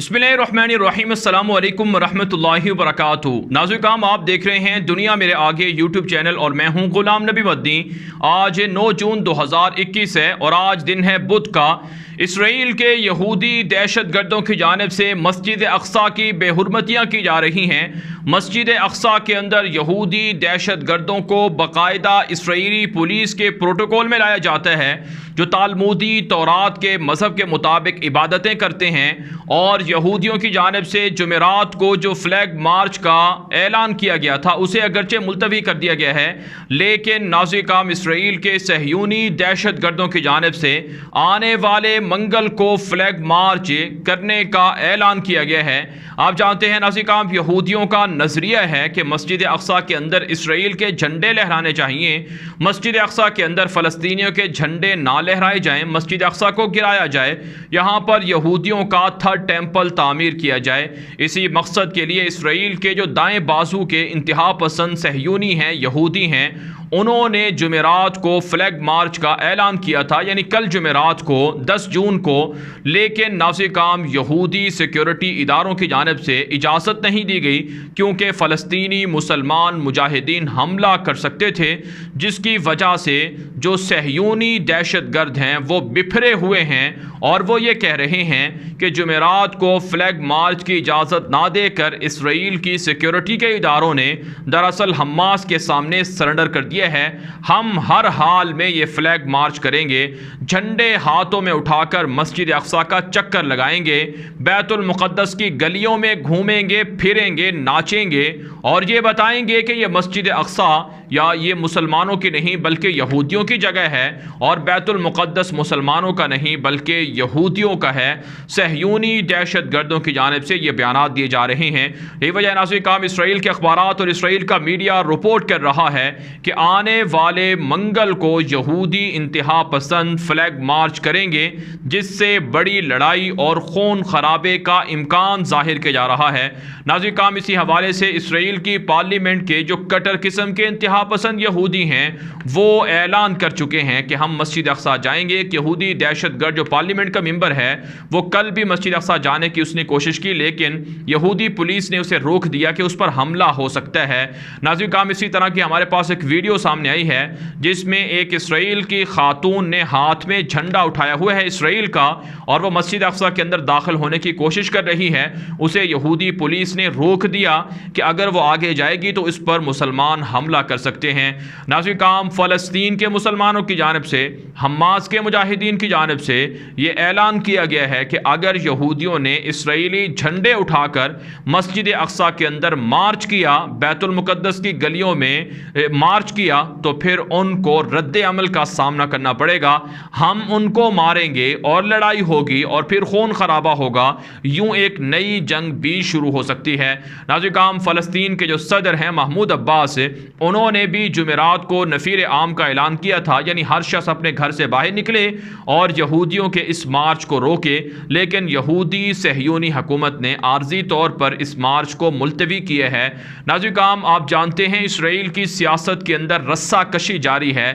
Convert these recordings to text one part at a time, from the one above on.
बिस्मिल्लाहिर्रहमानिर्रहीम अस्सलामु अलैकुम रहमतुल्लाहि व बरकातुहू। नाज़रीन, आप देख रहे हैं दुनिया मेरे आगे यूट्यूब चैनल और मैं हूं गुलाम नबी मदनी। आज 9 जून 2021 है और आज दिन है बुध का। इसराइल के यहूदी दहशत गर्दों की जानिब से मस्जिद अक्सा की बेहुरमतियाँ की जा रही हैं। मस्जिद अक्सा के अंदर यहूदी दहशत गर्दों को बाकायदा इसराइली पुलिस के प्रोटोकॉल में लाया जाता है, जो तालमुदी तौरात के मज़हब के मुताबिक इबादतें करते हैं। और यहूदियों की जानिब से जुमेरात को जो फ्लैग मार्च का ऐलान किया गया था उसे अगरचे मुलतवी कर दिया गया है, लेकिन नाज़रीन इसराइल के सहयूनी दहशत गर्दों की जानिब से आने वाले मंगल को फ्लैग मार्च करने का ऐलान किया गया है। आप जानते हैं नाज़रीन, यहूदियों का नज़रिया है कि मस्जिद अक्सा के अंदर इसराइल के झंडे लहराने चाहिए, मस्जिद अक्सा के अंदर फ़लस्तीनियों के झंडे ना लहराए जाएं, मस्जिद अक्सा को गिराया जाए, यहाँ पर यहूदियों का थर्ड टेम्पल तामीर किया जाए। इसी मकसद के लिए इसराइल के जो दाएं बाजू के इंतहा पसंद सहयूनी हैं, यहूदी हैं, उन्होंने जुमेरात को फ्लैग मार्च का ऐलान किया था, यानी कल जुमेरात को 10 जून को। लेकिन नाज़रीन यहूदी सिक्योरिटी इदारों की जानिब से इजाज़त नहीं दी गई, क्योंकि फ़लस्तीनी मुसलमान मुजाहिदीन हमला कर सकते थे, जिसकी वजह से जो सहयूनी दहशत गर्द हैं वो बिखरे हुए हैं और वो ये कह रहे हैं कि जुमेरात को फ्लैग मार्च की इजाज़त ना देकर इसराइल की सिक्योरिटी के इदारों ने दरअसल हमास के सामने सरेंडर कर दिया है। हम हर हाल में ये फ्लैग मार्च करेंगे, झंडे हाथों में उठाकर मस्जिद अक्सा का चक्कर लगाएंगे, बैतुल मुक़द्दस की गलियों में घूमेंगे फिरेंगे, नाचेंगे और ये बताएंगे कि ये मस्जिद अक्सा या ये मुसलमानों की नहीं बल्कि यहूदियों की जगह है और बैतुल मुक़द्दस मुसलमानों का नहीं बल्कि यहूदियों का है। सहयूनी दहशत गर्दों की जानिब से ये बयानात दिए जा रहे हैं। यही वजह नाज़रीन इसराइल के अखबारात और इसराइल का मीडिया रिपोर्ट कर रहा है कि आने वाले मंगल को यहूदी इंतहा पसंद फ्लैग मार्च करेंगे, जिससे बड़ी लड़ाई और खून खराबे का इम्कान जाहिर किया जा रहा है। नाज़रीन इसी हवाले से इसराइल की पार्लियामेंट के जो कटर किस्म के इंतहा पसंद यहूदी हैं वो ऐलान कर चुके हैं कि हम मस्जिद अक्सा जाएंगे। एक यहूदी दहशत गर्द जो पार्लियामेंट का मेंबर है वो कल भी मस्जिद अक्सा जाने की उसने कोशिश की, लेकिन यहूदी पुलिस ने उसे रोक दिया कि उस पर हमला हो सकता है। नाज़रीन इसी तरह की हमारे पास एक वीडियो सामने आई है जिसमें एक इसराइल की खातून ने हाथ में झंडा उठाया हुआ है इसराइल का और वो मस्जिद अक्सा के अंदर दाखिल होने की कोशिश कर रही है। उसे यहूदी पुलिस ने रोक दिया कि अगर वो आगे जाएगी तो इस पर मुसलमान हमला कर सकते हैं। नाज़रीन फ़लस्तीन के मुसलमानों की जानिब से, हमास के मुजाहिदीन की जानिब से ये ऐलान किया गया है कि अगर यहूदियों ने इसराइली झंडे उठाकर मस्जिद अक्सा के अंदर मार्च किया, बैतुल मुक़द्दस की गलियों में मार्च किया, तो फिर उनको रद्द अमल का सामना करना पड़ेगा। हम उनको मारेंगे और लड़ाई होगी और फिर खून खराबा होगा। यूं एक नई जंग भी शुरू हो सकती है। नाज़रीन फ़लस्तीन के जो सदर हैं महमूद अब्बास, उन्होंने भी जुमेरात को नफ़ीर आम का ऐलान किया था, यानी हर शख्स अपने घर से बाहर निकले और यहूदियों के इस मार्च को रोके। लेकिन यहूदी सहयूनी हुकूमत ने आर्जी तौर पर इस मार्च को मुलतवी किया है। नाज़रीन आप जानते हैं इसराइल की सियासत के अंदर रस्सा कशी जारी है,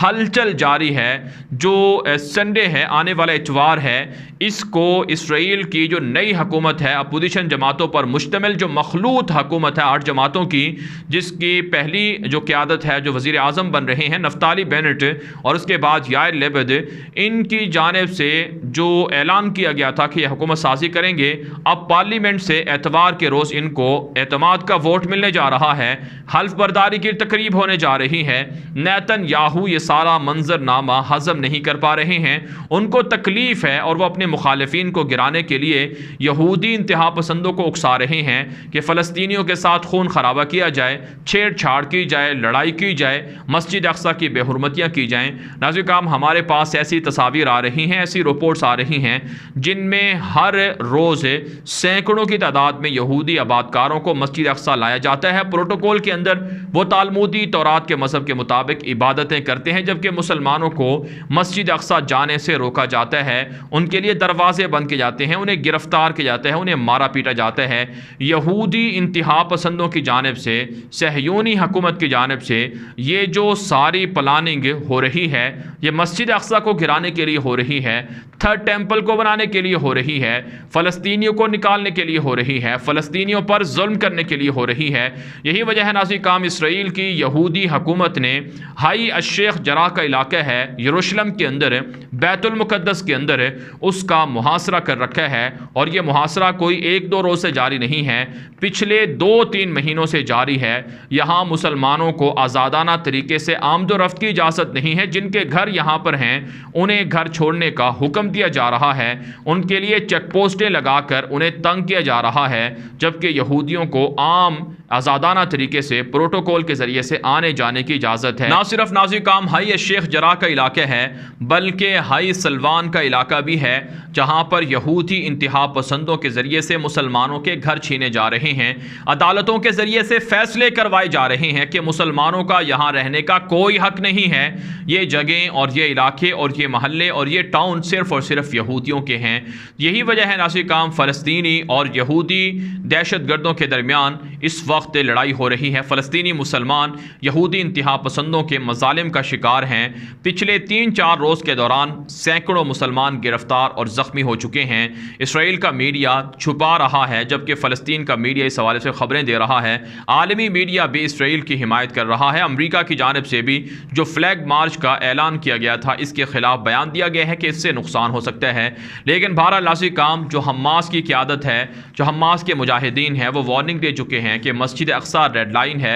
हलचल जारी है। जो संडे है, आने वाला इतवार है, इसको इसराइल की जो नई हुकूमत है अपोजिशन जमातों पर मुश्तमिल जो मखलूत हुकूमत है 8 जमातों की, जिसकी पहली जो क़यादत है जो वज़ीर आज़म बन रहे हैं नफ्ताली बेनेट और उसके बाद यायर लेपिड, इनकी जानिब से जो ऐलान किया गया था कि यह हुकूमत साजी करेंगे, अब पार्लियामेंट से एतवार के रोज़ इनको एतमाद का वोट मिलने जा रहा है। हल्फ बर्दारी की तकरीब होने जा रही है। नेतन्याहू ये सारा मंजरनामा हज़म नहीं कर पा रहे हैं, उनको तकलीफ़ है और वो अपने मुखालिफिन को गिराने के लिए यहूदी इंतहा पसंदों को उकसा रहे हैं कि फ़लस्तीनियों के साथ खून खराबा किया जाए, छेड़छाड़ की जाए, लड़ाई की जाए, मस्जिद अक्सा की बेहुरमतियाँ की जाएँ। नाज़रीन हमारे पास ऐसी तस्वीर आ रही हैं, ऐसी रिपोर्ट्स आ रही हैं जिनमें हर रोज़ सैकड़ों की तादाद में यहूदी आबादकारों को मस्जिद अक्सा लाया जाता है। प्रोटोकॉल के अंदर वो तालमुदी तौरात के के मज़हब के मुताबिक इबादतें करते हैं, जबकि मुसलमानों को मस्जिद अक्सा जाने से रोका जाता है, उनके लिए दरवाजे बंद किए जाते हैं, उन्हें गिरफ्तार किया जाता है, उन्हें मारा पीटा जाता है। यहूदी इंतहा पसंदों की जानिब से, सहयूनी हुकूमत की जानिब से ये जो सारी प्लानिंग हो रही है, ये मस्जिद अक्सा को गिराने के लिए हो रही है, थर्ड टेम्पल को बनाने के लिए हो रही है, फ़लस्तीनियों को निकालने के लिए हो रही है, फ़लस्तीनियों पर जुल्म करने के लिए हो रही है। यही वजह है नाज़रीन काम, इसराइल की यहूदी हुकूमत ने हाई अश-शेख जराह का इलाका है यरूशलेम के अंदर, बैतुल मुक़द्दस के अंदर उसका मुहासरा कर रखा है। और ये मुहासरा कोई एक दो रोज़ से जारी नहीं है, पिछले 2-3 महीनों से जारी है। यहाँ मुसलमानों को आज़ादाना तरीके से आमदोरफ्त की इजाज़त नहीं है। जिनके घर यहाँ पर हैं उन्हें घर छोड़ने का हुक्म दिया जा रहा है, उनके लिए चेक पोस्टें लगाकर उन्हें तंग किया जा रहा है, जबकि यहूदियों को आम आज़ादाना तरीके से प्रोटोकॉल के ज़रिए से आने जाने की इजाज़त है। ना सिर्फ नाज़रीन काम हाई अश-शेख जराह का इलाका है, बल्कि हाई सलवान का इलाका भी है, जहाँ पर यहूदी इंतहा पसंदों के ज़रिए से मुसलमानों के घर छीने जा रहे हैं। अदालतों के ज़रिए से फ़ैसले करवाए जा रहे हैं कि मुसलमानों का यहाँ रहने का कोई हक नहीं है। ये जगहें और ये इलाके और ये महल्ले और ये टाउन सिर्फ़ और सिर्फ यहूदियों के हैं। यही वजह है नाज़रीन काम, फ़लस्तीनी और यहूदी दहशत गर्दों के दरमियान इस वक्त लड़ाई हो रही है। फ़लस्तीनी मुसलमान यहूदी इंतहा पसंदों के मज़ालिम का शिकार हैं। पिछले 3-4 रोज़ के दौरान सैकड़ों मुसलमान गिरफ्तार और ज़ख्मी हो चुके हैं। इसराइल का मीडिया छुपा रहा है, जबकि फ़लस्तीन का मीडिया इस हवाले से ख़बरें दे रहा है। आलमी मीडिया भी इसराइल की हिमायत कर रहा है। अमरीका की जानिब से भी जो फ्लैग मार्च का ऐलान किया गया था, इसके ख़िलाफ़ बयान दिया गया है कि इससे नुकसान हो सकता है। लेकिन बहरहाल नाज़रीन काम, जो हमास की क़यादत है, जो हमास के मुजाहिदीन हैं, वो वार्निंग दे चुके हैं कि मस्जिद अक्सा रेड लाइन है।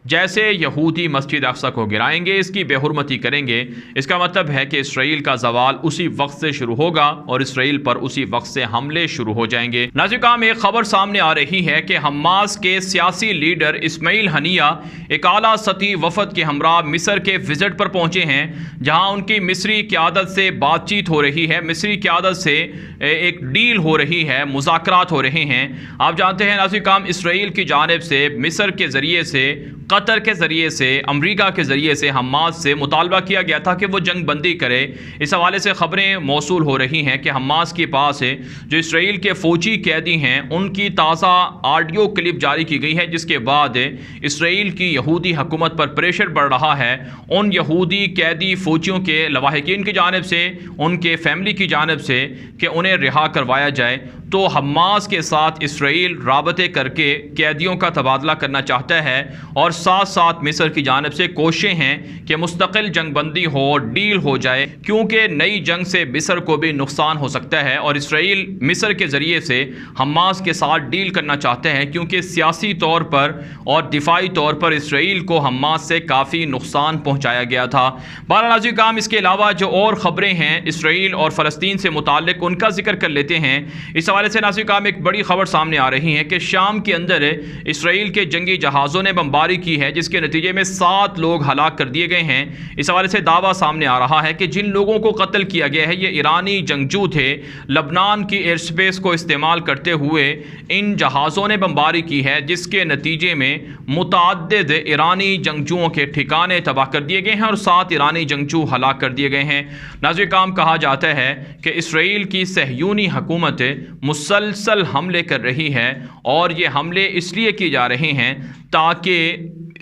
जैसे यहूदी मस्जिद अक्सा को गिराएंगे, इसकी बेहुरमती करेंगे, इसका मतलब है कि इसराइल का ज़वाल उसी वक्त से शुरू होगा और इसराइल पर उसी वक्त से हमले शुरू हो जाएंगे। नाज़रीन काम, एक खबर सामने आ रही है कि हमास के सियासी लीडर इस्माइल हनिया एक आला सतही वफद के हमरा मिस्र के विजिट पर पहुंचे हैं, जहां उनकी मिस्री क़यादत से बातचीत हो रही है, मिस्री क़यादत से एक डील हो रही है, मुज़ाकरात हो रहे हैं। आप जानते हैं नाज़रीन काम, इसराइल की जानिब से मिस्र के ज़रिए से, कतर के ज़रिए से, अमरीका के ज़रिए से हमास से मुतालबा किया गया था कि वो जंग बंदी करे। इस हवाले से ख़बरें मौसूल हो रही हैं कि हमास के पास जो इसराइल के फ़ौजी कैदी हैं, उनकी ताज़ा ऑडियो क्लिप जारी की गई है, जिसके बाद इसराइल की यहूदी हुकूमत पर प्रेशर बढ़ रहा है उन यहूदी कैदी फ़ौजियों के लवाहिकीन की जानिब से, उनके फैमिली की जानिब से, कि उन्हें रिहा करवाया जाए। तो हमास के साथ इसराइल राबते करके कैदियों का तबादला करना चाहता है और साथ साथ मिस्र की जानिब से कोशिशें हैं कि मुस्तकिल जंग बंदी हो, डील हो जाए, क्योंकि नई जंग से मिस्र को भी नुकसान हो सकता है। और इसराइल मिस्र के ज़रिए से हमास के साथ डील करना चाहते हैं, क्योंकि सियासी तौर पर और दिफाई तौर पर इसराइल को हमास से काफ़ी नुकसान पहुँचाया गया था। बहरहाल नाज़रीन काम, इसके अलावा जो और ख़बरें हैं इसराइल और फ़लस्तीन से मुताल्लिक़, उनका जिक्र कर लेते हैं। इस हवाले से नाज़रीन काम, एक बड़ी खबर सामने आ रही है कि शाम के अंदर इसराइल के जंगी जहाज़ों ने बमबारी की है, जिसके नतीजे में 7 लोग हलाक कर दिए गए हैं। इस हवाले से दावा सामने आ रहा है कि जिन लोगों को कत्ल किया गया है, ये ईरानी जंगजू थे। लबनान की एयर स्पेस को इस्तेमाल करते हुए इन जहाज़ों ने बमबारी की है, जिसके नतीजे में मुतअद्दिद ईरानी जंगजुओं के ठिकाने तबाह कर दिए गए हैं और 7 ईरानी जंगजू हलाक कर दिए गए हैं। नाज़रीन काम, कहा जाता है कि इसराइल की सहयूनी हुकूमत मुसलसल हमले कर रही है और ये हमले इसलिए किए जा रहे हैं ताकि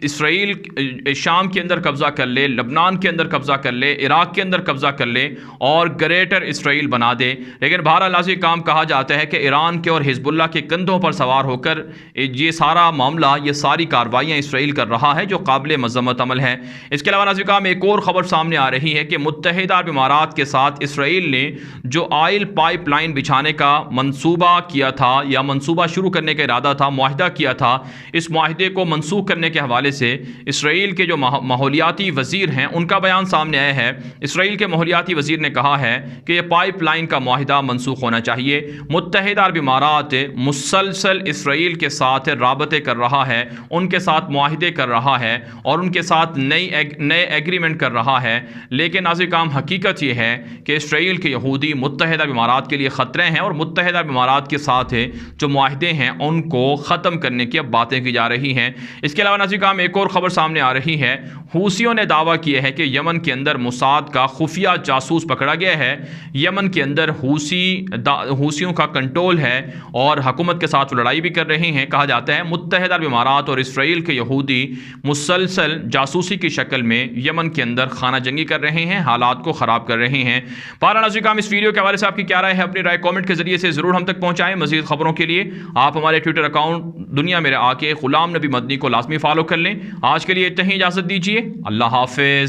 इसराइल शाम के अंदर कब्ज़ा कर ले, लबनान के अंदर कब्ज़ा कर ले, इराक़ के अंदर कब्ज़ा कर ले और ग्रेटर इसराइल बना दे। लेकिन बहरहाल नाज़रीन काम, कहा जाता है कि ईरान के और हिज़्बुल्लाह के कंधों पर सवार होकर ये सारा मामला, ये सारी कार्रवाइयाँ इसराइल कर रहा है, जो काबिल मज़म्मत अमल है। इसके अलावा नाज़रीन काम, एक और ख़बर सामने आ रही है कि मुत्तहिदा अरब इमारात के साथ इसराइल ने जो ऑयल पाइपलाइन बिछाने का मनसूबा किया था या मनसूबा शुरू करने का इरादा था, मुआहिदा किया था, इस मुआहिदे को मनसूख करने के हवाले से इसराइल के जो माहौलियाती वज़ीर हैं, उनका बयान सामने आया है। इसराइल के माहौलियाती वज़ीर ने कहा है कि यह पाइपलाइन का मुआहिदा मनसूख होना चाहिए। मुत्तहिदा अरब इमारात मुसलसल इसराइल के साथ राबते कर रहा है, उनके साथ मुआहिदे कर रहा है और उनके साथ नए एग्रीमेंट कर रहा है। लेकिन नाज़रीन काम, हकीकत यह है कि इसराइल के यहूदी मुत्तहिदा अरब इमारात के लिए ख़तरे हैं और मुत्तहिदा अरब इमारात के साथ जो मुआहिदे हैं उनको ख़त्म करने की अब बातें की जा रही हैं। इसके अलावा नाज़रीन काम, में एक और खबर सामने आ रही है। हूसियों ने दावा किया है कि यमन के अंदर मुसाद का खुफिया जासूस पकड़ा गया है। यमन के अंदर हूसियों का कंट्रोल है और हुकूमत के साथ लड़ाई भी कर रहे हैं। कहा जाता है मुत्तहिदा अरब इमारात और इसराइल के यहूदी मुसलसल जासूसी की शक्ल में यमन के अंदर खाना जंगी कर रहे हैं, हालात को ख़राब कर रहे हैं। नाज़रीन, इस वीडियो के हवाले से आपकी क्या राय है? अपनी राय कमेंट के जरिए से ज़रूर हम तक पहुँचाएँ। मज़ीद खबरों के लिए आप हमारे ट्विटर अकाउंट दुनिया मेरे आके गुलाम नबी मदनी को लाजमी फॉलो कर लें। आज के लिए इतना ही, इजाज़त दीजिए। अल्लाह हाफ़िज़।